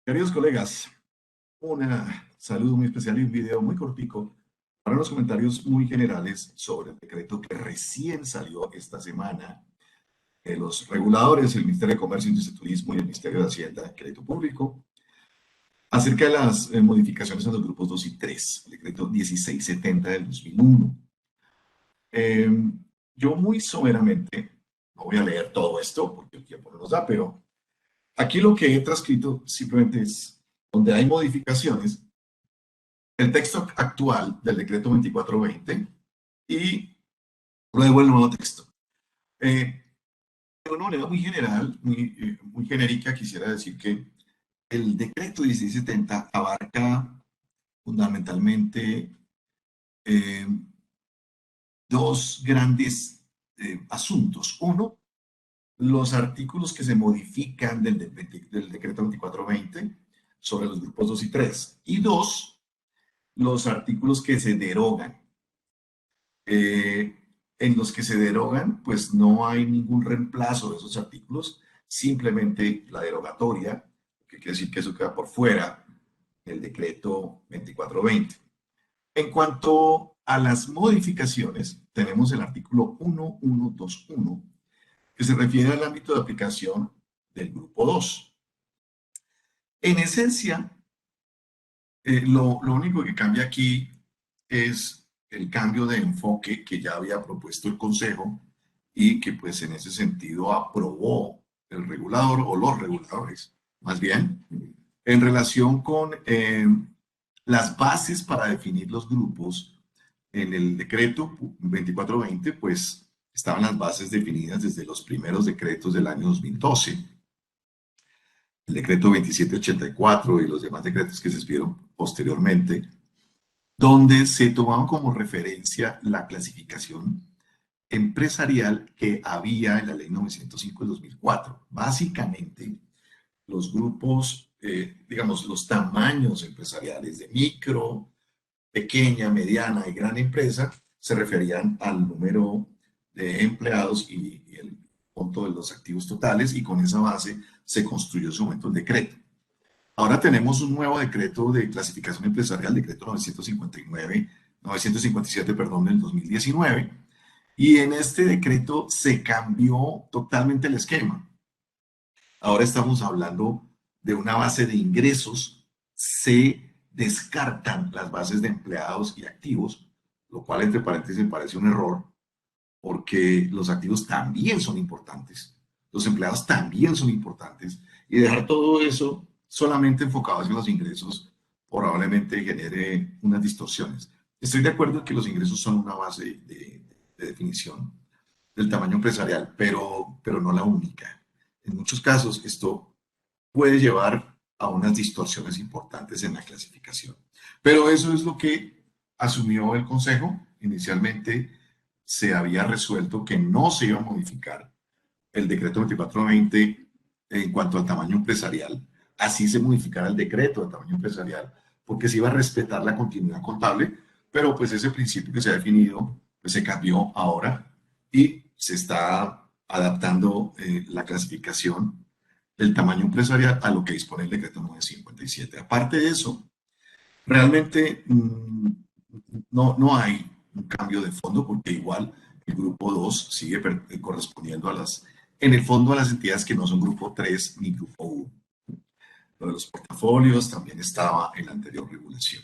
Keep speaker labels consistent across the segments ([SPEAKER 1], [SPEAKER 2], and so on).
[SPEAKER 1] Queridos colegas, un saludo muy especial y un video muy cortico para unos comentarios muy generales sobre el decreto que recién salió esta semana de los reguladores, el Ministerio de Comercio, Industria y Turismo y el Ministerio de Hacienda y Crédito Público, acerca de las modificaciones a los grupos 2 y 3, el decreto 1670 del 2001. Eh, yo muy someramente, no voy a leer todo esto porque el tiempo no nos da, pero aquí lo que he transcrito simplemente es donde hay modificaciones el texto actual del decreto 2420 y luego el nuevo texto. De una manera muy general, muy genérica, quisiera decir que el decreto 1670 abarca fundamentalmente eh, dos grandes asuntos. Uno, los artículos que se modifican del decreto 2420 sobre los grupos 2 y 3. Y dos, los artículos que se derogan. En los que se derogan, pues no hay ningún reemplazo de esos artículos, simplemente la derogatoria, que quiere decir que eso queda por fuera del decreto 2420. En cuanto a las modificaciones, tenemos el artículo 1121, que se refiere al ámbito de aplicación del grupo 2. En esencia, lo único que cambia aquí es el cambio de enfoque que ya había propuesto el Consejo y que pues en ese sentido aprobó el regulador o los reguladores, más bien, en relación con las bases para definir los grupos. En el decreto 2420, pues estaban las bases definidas desde los primeros decretos del año 2012. El decreto 2784 y los demás decretos que se expidieron posteriormente, donde se tomaban como referencia la clasificación empresarial que había en la ley 905 del 2004. Básicamente, los grupos, digamos, los tamaños empresariales de micro, pequeña, mediana y gran empresa se referían al número de empleados y el monto de los activos totales, y con esa base se construyó en su momento el decreto. Ahora tenemos un nuevo decreto de clasificación empresarial, decreto 957, perdón, del 2019, y en este decreto se cambió totalmente el esquema. Ahora estamos hablando de una base de ingresos, se descartan las bases de empleados y activos, lo cual entre paréntesis me parece un error, porque los activos también son importantes, los empleados también son importantes, y dejar todo eso solamente enfocado hacia los ingresos probablemente genere unas distorsiones. Estoy de acuerdo en que los ingresos son una base de definición del tamaño empresarial, pero no la única. En muchos casos esto puede llevar a unas distorsiones importantes en la clasificación. Pero eso es lo que asumió el Consejo. Inicialmente se había resuelto que no se iba a modificar el decreto 2420 en cuanto al tamaño empresarial. Así se modificara el decreto de tamaño empresarial, porque se iba a respetar la continuidad contable, pero pues ese principio que se ha definido pues se cambió ahora y se está adaptando la clasificación del tamaño empresarial a lo que dispone el decreto 957. Aparte de eso, realmente no hay un cambio de fondo, porque igual el grupo 2 sigue correspondiendo a en el fondo, a las entidades que no son grupo 3 ni grupo 1. Lo de los portafolios también estaba en la anterior regulación.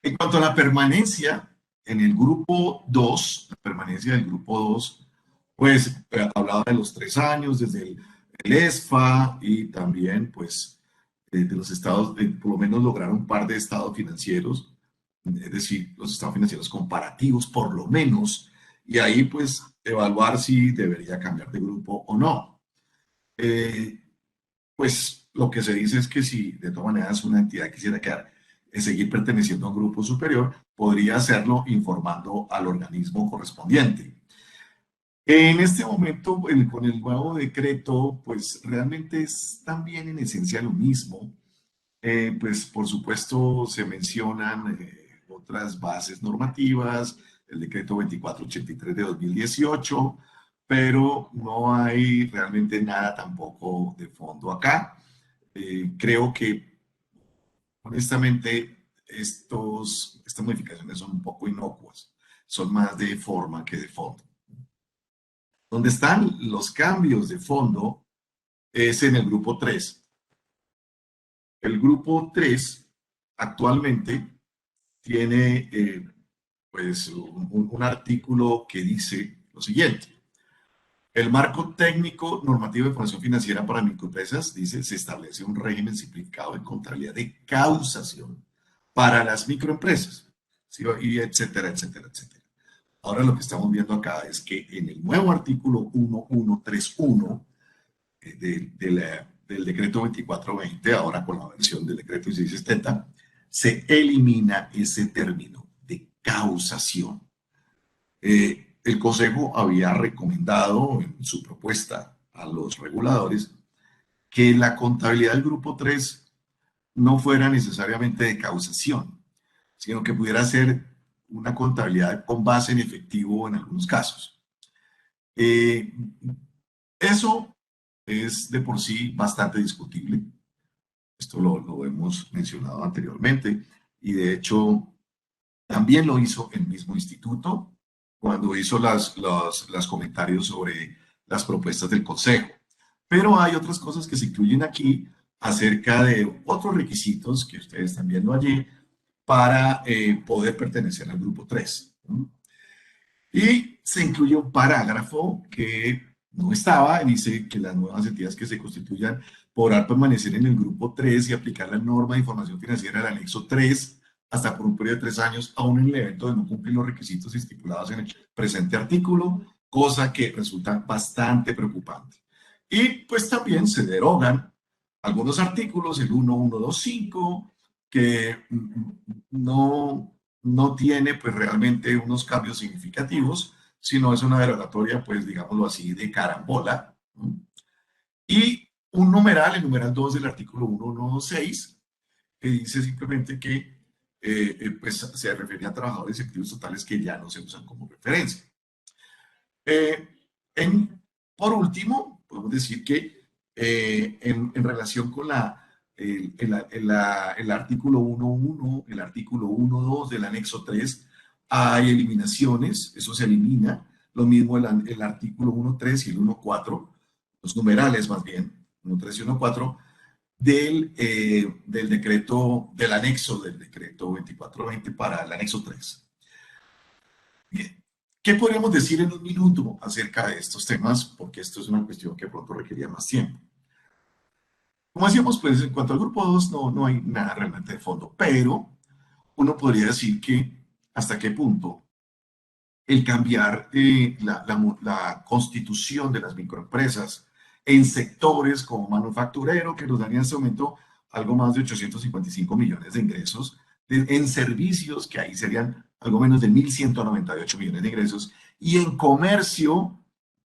[SPEAKER 1] En cuanto a la permanencia en el grupo 2, la permanencia del grupo 2, pues hablaba de los 3 años desde el ESFA, y también pues de los estados, por lo menos lograr un par de estados financieros, es decir, los estados financieros comparativos por lo menos, y ahí pues evaluar si debería cambiar de grupo o no. Pues lo que se dice es que si de todas maneras una entidad quisiera seguir perteneciendo a un grupo superior, podría hacerlo informando al organismo correspondiente. En este momento, con el nuevo decreto, pues realmente es también en esencia lo mismo. Pues por supuesto se mencionan otras bases normativas, el decreto 2483 de 2018, pero no hay realmente nada tampoco de fondo acá. creo que honestamente estas modificaciones son un poco inocuas, son más de forma que de fondo. Donde están los cambios de fondo es en el grupo 3. El grupo 3 actualmente tiene pues un artículo que dice lo siguiente. El marco técnico normativo de información financiera para microempresas dice se establece un régimen simplificado de contabilidad de causación para las microempresas, ¿sí? Y etcétera, etcétera, etcétera. Ahora lo que estamos viendo acá es que en el nuevo artículo 1131 del decreto 2420, ahora con la versión del decreto 1670, se elimina ese término de causación. El Consejo había recomendado en su propuesta a los reguladores que la contabilidad del grupo 3 no fuera necesariamente de causación, sino que pudiera ser una contabilidad con base en efectivo en algunos casos. Eh, Eso es de por sí bastante discutible. Esto lo hemos mencionado anteriormente y de hecho también lo hizo el mismo instituto cuando hizo las comentarios sobre las propuestas del Consejo. Pero hay otras cosas que se incluyen aquí acerca de otros requisitos que ustedes también lo hallé para poder pertenecer al grupo 3. Y se incluye un parágrafo que no estaba, dice que las nuevas entidades que se constituyan podrán permanecer en el grupo 3 y aplicar la norma de información financiera del anexo 3 hasta por un periodo de 3 años, aún en el evento de no cumplir los requisitos estipulados en el presente artículo, cosa que resulta bastante preocupante. Y pues también se derogan algunos artículos, el 1125, que no tiene pues realmente unos cambios significativos, sino es una derogatoria, pues digámoslo así, de carambola, ¿no? Y un numeral, el numeral 2 del artículo 116, que dice simplemente que pues se refiere a trabajadores efectivos totales que ya no se usan como referencia. Eh, en, por último, podemos decir que en relación con el artículo 1.1, el artículo 1.2 del anexo 3, hay eliminaciones, eso se elimina. Lo mismo el artículo 1.3 y el 1.4, los numerales más bien, 1.3 y 1.4, del decreto, del anexo del decreto 2420 para el anexo 3. Bien. ¿Qué podríamos decir en un minuto acerca de estos temas? Porque esto es una cuestión que pronto requería más tiempo. Como decíamos, pues en cuanto al grupo 2 no hay nada realmente de fondo, pero uno podría decir que hasta qué punto el cambiar la constitución de las microempresas en sectores como manufacturero, que nos daría en este momento algo más de 855 millones de ingresos, en servicios, que ahí serían algo menos de 1.198 millones de ingresos, y en comercio,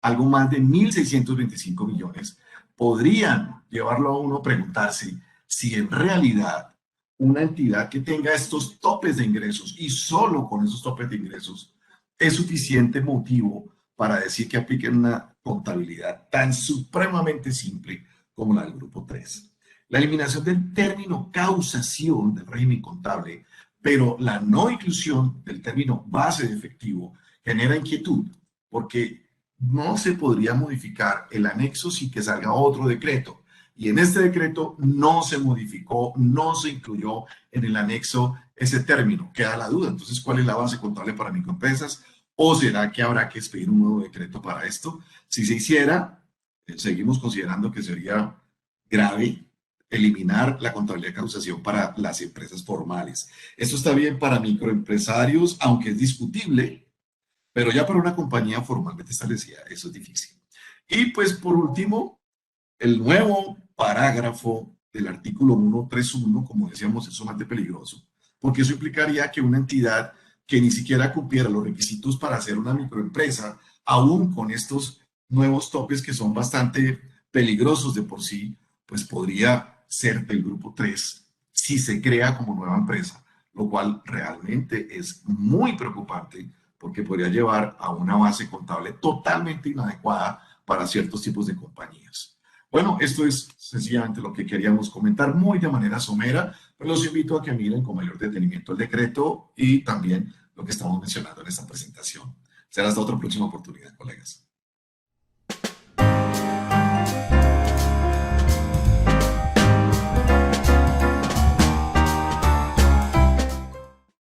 [SPEAKER 1] algo más de 1.625 millones, podrían llevarlo a uno a preguntarse si en realidad una entidad que tenga estos topes de ingresos y solo con esos topes de ingresos es suficiente motivo para decir que apliquen una contabilidad tan supremamente simple como la del grupo 3. La eliminación del término causación del régimen contable, pero la no inclusión del término base de efectivo genera inquietud, porque no se podría modificar el anexo sin que salga otro decreto. Y en este decreto no se modificó, no se incluyó en el anexo ese término. Queda la duda. Entonces, ¿cuál es la base contable para microempresas? ¿O será que habrá que expedir un nuevo decreto para esto? Si se hiciera, seguimos considerando que sería grave eliminar la contabilidad de causación para las empresas formales. Esto está bien para microempresarios, aunque es discutible, pero ya para una compañía formalmente establecida, eso es difícil. Y pues por último, el nuevo parágrafo del artículo 131, como decíamos, es sumamente peligroso, porque eso implicaría que una entidad que ni siquiera cumpliera los requisitos para ser una microempresa, aún con estos nuevos topes que son bastante peligrosos de por sí, pues podría ser del grupo 3 si se crea como nueva empresa, lo cual realmente es muy preocupante porque podría llevar a una base contable totalmente inadecuada para ciertos tipos de compañías. Bueno, esto es sencillamente lo que queríamos comentar muy de manera somera, pero los invito a que miren con mayor detenimiento el decreto y también lo que estamos mencionando en esta presentación. Será hasta otra próxima oportunidad, colegas.